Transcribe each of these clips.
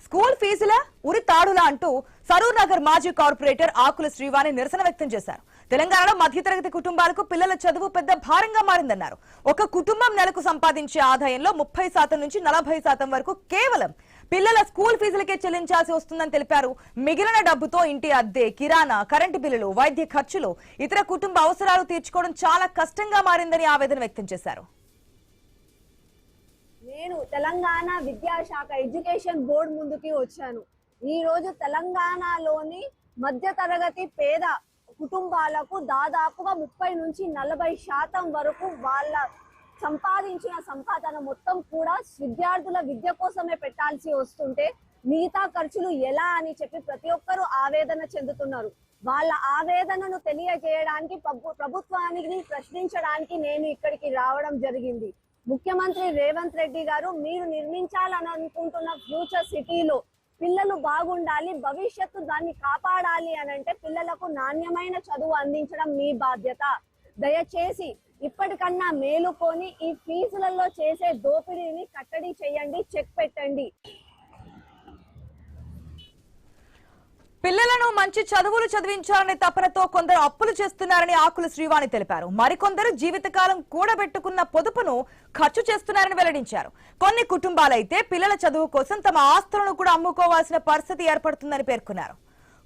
School ఫీజుల ఉరి తాడులా అంటూ సరూర్ నగర్ మాజీ కార్పొరేటర్ ఆకుల శ్రీవాణి నిరసన వ్యక్తం చేశారు. తెలంగాణలో మధ్యతరగతి కుటుంబాలకు పిల్లల చదువు పెద్ద భారంగా మారిందన్నారు. ఒక కుటుంబం నెలకు సంపాదించే ఆదాయంలో 30% నుంచి 40% వరకు కేవలం పిల్లల స్కూల్ ఫీజులకే చెల్లించాల్సి వస్తుందని తెలిపారు. మిగిలిన డబ్బుతో ఇంటి అద్దె, కిరాణా, కరెంటు బిల్లులు, వైద్య ఖర్చులు, ఇతర కుటుంబ అవసరాలు తీర్చుకోవడం చాలా కష్టంగా మారిందని ఆవేదన వ్యక్తం చేశారు. నేను తెలంగాణ విద్యాశాఖ ఎడ్యుకేషన్ బోర్డు ముందుకి వచ్చాను. ఈ రోజు తెలంగాణలోని మధ్యతరగతి పేద కుటుంబాలకు దాదాపుగా 30 నుంచి 40% వరకు వాళ్ళ సంపాదించిన సంపాదన మొత్తం కూడా విద్యార్థుల విద్య కోసమే పెట్టాల్సి వస్తుంటే మిగతా ఖర్చులు ఎలా అని చెప్పి ప్రతి ఒక్కరూ ఆవేదన చెందుతున్నారు. వాళ్ళ ఆవేదనను తెలియజేయడానికి ప్రభుత్వానికి ప్రశ్నించడానికి నేను ఇక్కడికి రావడం జరిగింది. ముఖ్యమంత్రి రేవంత్ రెడ్డి గారు, మీరు నిర్మించాలని అనుకుంటున్న ఫ్యూచర్ సిటీలో పిల్లలు బాగుండాలి, భవిష్యత్తు దాన్ని కాపాడాలి అని అంటే పిల్లలకు నాణ్యమైన చదువు అందించడం మీ బాధ్యత. దయచేసి ఇప్పటికన్నా మేలుకొని ఈ ఫీజులలో చేసే దోపిడీని కట్టడి చేయండి, చెక్ పెట్టండి. పిల్లలను మంచి చదువులు చదివించాలనే తపనతో కొందరు అప్పులు చేస్తున్నారని ఆకుల శ్రీవాణి తెలిపారు. మరికొందరు జీవితకాలం కూడబెట్టుకున్న పొదుపును ఖర్చు చేస్తున్నారని వెల్లడించారు. కొన్ని కుటుంబాలైతే పిల్లల చదువు కోసం తమ ఆస్తులను కూడా అమ్ముకోవాల్సిన పరిస్థితి ఏర్పడుతుందని పేర్కొన్నారు.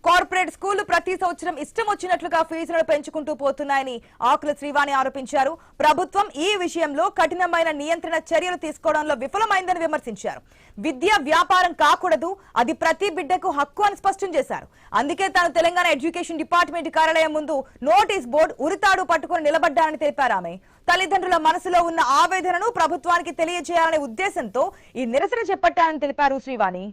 కార్పొరేట్ స్కూళ్లు ప్రతి సంవత్సరం ఇష్టం వచ్చినట్లుగా ఫీజులను పెంచుకుంటూ పోతున్నాయని ఆకుల శ్రీవాణి ఆరోపించారు. ప్రభుత్వం ఈ విషయంలో కఠినమైన నియంత్రణ చర్యలు తీసుకోవడంలో విఫలమైందని విమర్శించారు. విద్య వ్యాపారం కాకూడదు, అది ప్రతి బిడ్డకు హక్కు అని స్పష్టం చేశారు. అందుకే తాను తెలంగాణ ఎడ్యుకేషన్ డిపార్ట్మెంట్ కార్యాలయం ముందు నోటీస్ బోర్డు ఉరితాడు పట్టుకుని నిలబడ్డారని తెలిపారు. ఆమె తల్లిదండ్రుల మనసులో ఉన్న ఆవేదనను ప్రభుత్వానికి తెలియజేయాలనే ఉద్దేశంతో ఈ నిరసన చేపట్టారని తెలిపారు శ్రీవాణి.